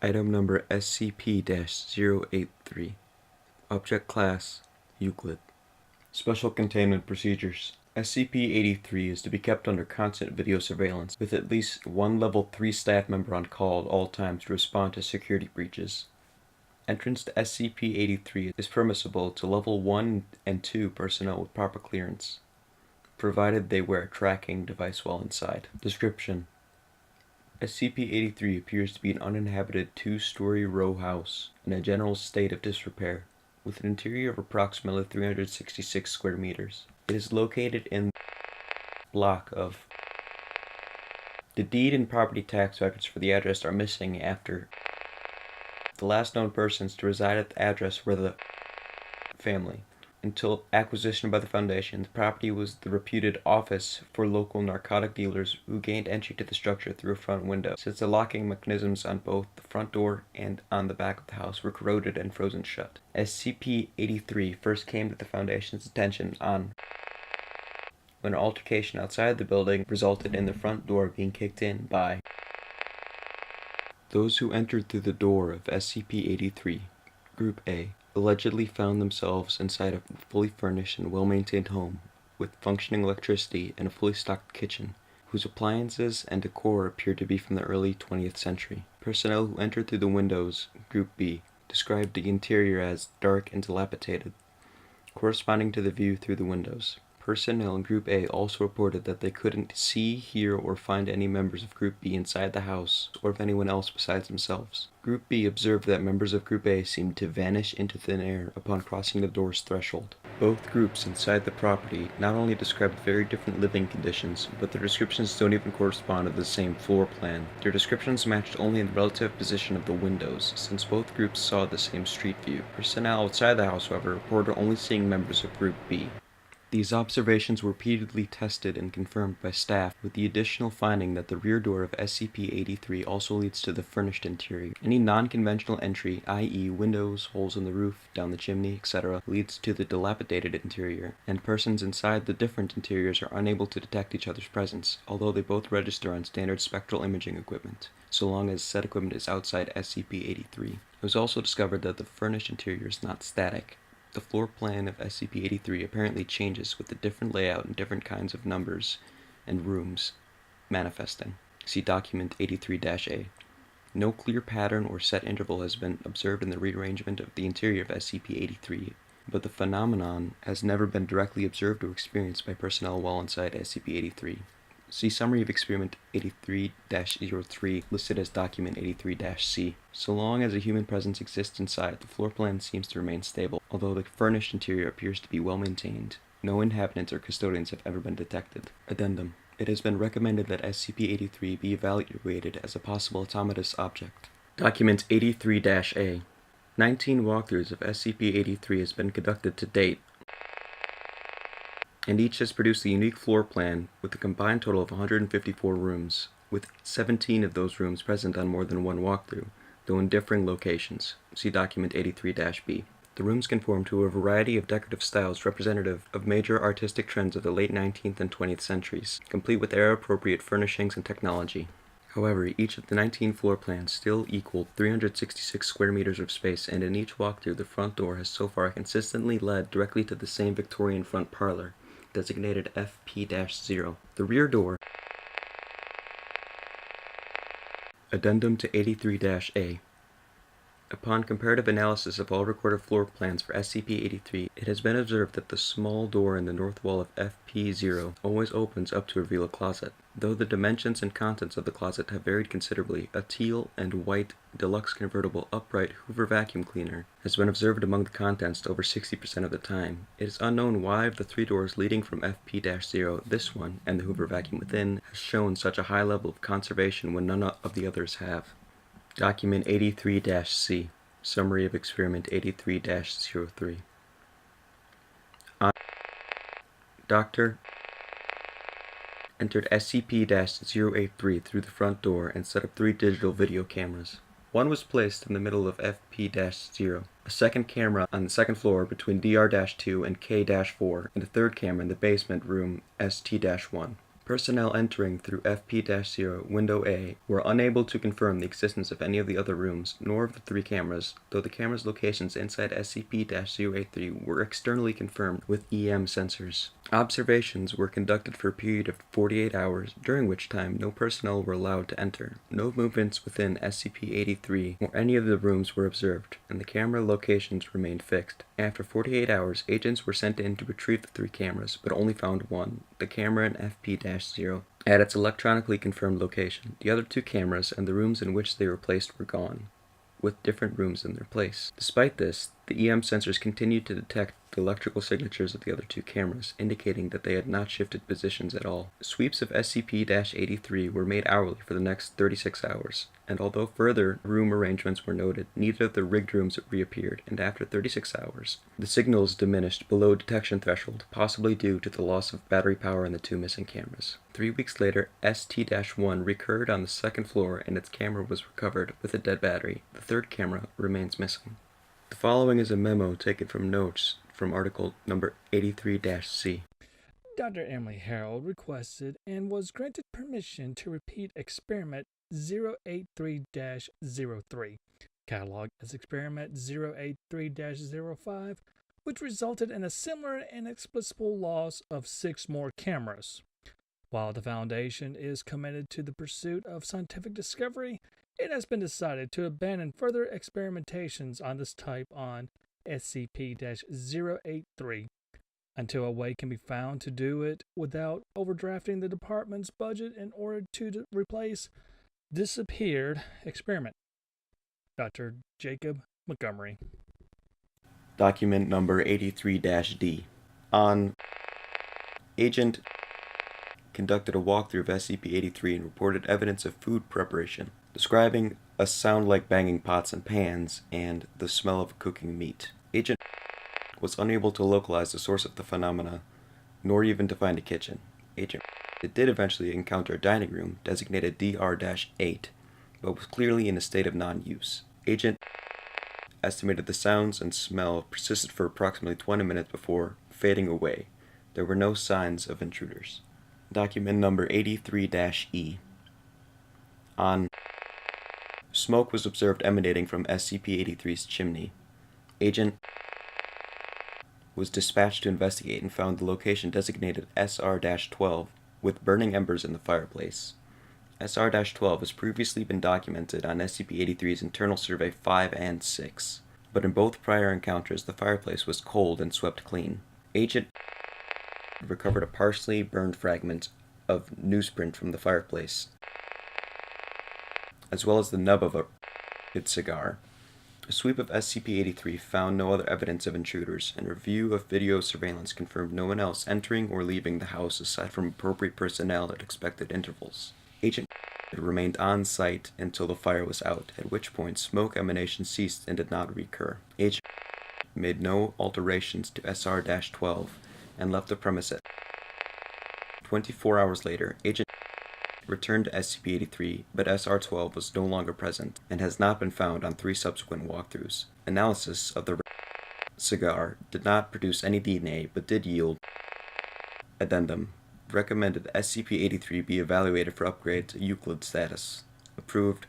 Item number SCP-083. Object Class Euclid. Special Containment Procedures. SCP-083 is to be kept under constant video surveillance, with at least one Level 3 staff member on call at all times to respond to security breaches. Entrance to SCP-083 is permissible to Level 1 and 2 personnel with proper clearance, provided they wear a tracking device while inside. Description: SCP-083 appears to be an uninhabited two-story row house in a general state of disrepair, with an interior of approximately 366 square meters. It is located in the block of. The deed and property tax records for the address are missing after the last known persons to reside at the address were the family. Until acquisition by the Foundation, the property was the reputed office for local narcotic dealers who gained entry to the structure through a front window, since the locking mechanisms on both the front door and on the back of the house were corroded and frozen shut. SCP-083 first came to the Foundation's attention on when an altercation outside the building resulted in the front door being kicked in by those who entered through the door of SCP-083, Group A, allegedly found themselves inside a fully furnished and well-maintained home with functioning electricity and a fully stocked kitchen, whose appliances and decor appeared to be from the early 20th century. Personnel who entered through the windows, Group B, described the interior as dark and dilapidated, corresponding to the view through the windows. Personnel in Group A also reported that they couldn't see, hear, or find any members of Group B inside the house, or of anyone else besides themselves. Group B observed that members of Group A seemed to vanish into thin air upon crossing the door's threshold. Both groups inside the property not only described very different living conditions, but their descriptions don't even correspond to the same floor plan. Their descriptions matched only in the relative position of the windows, since both groups saw the same street view. Personnel outside the house, however, reported only seeing members of Group B. These observations were repeatedly tested and confirmed by staff, with the additional finding that the rear door of SCP-083 also leads to the furnished interior. Any non-conventional entry, i.e. windows, holes in the roof, down the chimney, etc., leads to the dilapidated interior, and persons inside the different interiors are unable to detect each other's presence, although they both register on standard spectral imaging equipment, so long as said equipment is outside SCP-083. It was also discovered that the furnished interior is not static. The floor plan of SCP-083 apparently changes with the different layout and different kinds of numbers and rooms manifesting. See Document 83-A. No clear pattern or set interval has been observed in the rearrangement of the interior of SCP-083, but the phenomenon has never been directly observed or experienced by personnel while inside SCP-083. See Summary of Experiment 83-03, listed as Document 83-C. So long as a human presence exists inside, the floor plan seems to remain stable, although the furnished interior appears to be well maintained. No inhabitants or custodians have ever been detected. Addendum: it has been recommended that SCP-083 be evaluated as a possible automatous object. Document 83-A. 19 walkthroughs of SCP-083 has been conducted to date, and each has produced a unique floor plan with a combined total of 154 rooms, with 17 of those rooms present on more than one walkthrough, though in differing locations. See Document 83-B. The rooms conform to a variety of decorative styles representative of major artistic trends of the late 19th and 20th centuries, complete with era-appropriate furnishings and technology. However, each of the 19 floor plans still equaled 366 square meters of space, and in each walkthrough the front door has so far consistently led directly to the same Victorian front parlor, designated FP-0. The rear door. Addendum to 83-A. Upon comparative analysis of all recorded floor plans for SCP-083, it has been observed that the small door in the north wall of FP-0 always opens up to reveal a closet. Though the dimensions and contents of the closet have varied considerably, a teal and white deluxe convertible upright Hoover vacuum cleaner has been observed among the contents over 60% of the time. It is unknown why of the three doors leading from FP-0, this one, and the Hoover vacuum within, has shown such a high level of conservation when none of the others have. Document 83-C. Summary of Experiment 83-03. Dr. entered SCP-083 through the front door and set up 3 digital video cameras. One was placed in the middle of FP-0, a second camera on the second floor between DR-2 and K-4, and a third camera in the basement room ST-1. Personnel entering through FP-0 Window A were unable to confirm the existence of any of the other rooms, nor of the 3 cameras, though the cameras' locations inside SCP-083 were externally confirmed with EM sensors. Observations were conducted for a period of 48 hours, during which time no personnel were allowed to enter. No movements within SCP-83 or any of the rooms were observed, and the camera locations remained fixed. After 48 hours, agents were sent in to retrieve the 3 cameras, but only found one, the camera in FP-0, at its electronically confirmed location. The other 2 cameras and the rooms in which they were placed were gone, with different rooms in their place. Despite this, the EM sensors continued to detect the electrical signatures of the other 2 cameras, indicating that they had not shifted positions at all. Sweeps of SCP-83 were made hourly for the next 36 hours, and although further room arrangements were noted, neither of the rigged rooms reappeared, and after 36 hours, the signals diminished below detection threshold, possibly due to the loss of battery power in the 2 missing cameras. 3 weeks later, ST-1 recurred on the 2nd floor and its camera was recovered with a dead battery. The 3rd camera remains missing. The following is a memo taken from notes from article number 83-C. Dr. Emily Harold requested and was granted permission to repeat experiment 083-03, cataloged as experiment 083-05, which resulted in a similar inexplicable loss of 6 more cameras. While the Foundation is committed to the pursuit of scientific discovery, it has been decided to abandon further experimentations on this type on SCP-083 until a way can be found to do it without overdrafting the department's budget in order to replace disappeared experiment. Dr. Jacob Montgomery. Document number 83-D. On Agent conducted a walkthrough of SCP-83 and reported evidence of food preparation, describing a sound like banging pots and pans and the smell of cooking meat. Agent was unable to localize the source of the phenomena, nor even to find a kitchen. Agent did eventually encounter a dining room designated DR-8, but was clearly in a state of non-use. Agent estimated the sounds and smell persisted for approximately 20 minutes before fading away. There were no signs of intruders. Document number 83-E. On smoke was observed emanating from SCP-83's chimney. Agent was dispatched to investigate and found the location designated SR-12 with burning embers in the fireplace. SR-12 has previously been documented on SCP-83's Internal Survey 5 and 6, but in both prior encounters the fireplace was cold and swept clean. Agent recovered a partially burned fragment of newsprint from the fireplace, as well as the nub of a cigar. A sweep of SCP-83 found no other evidence of intruders, and review of video surveillance confirmed no one else entering or leaving the house aside from appropriate personnel at expected intervals. Agent remained on site until the fire was out, at which point smoke emanation ceased and did not recur. Agent made no alterations to SR-12 and left the premise at 24 hours later. Agent returned to SCP-83, but SR-12 was no longer present and has not been found on 3 subsequent walkthroughs. Analysis of the cigar did not produce any DNA, but did yield addendum. Recommended SCP-83 be evaluated for upgrade to Euclid status. Approved,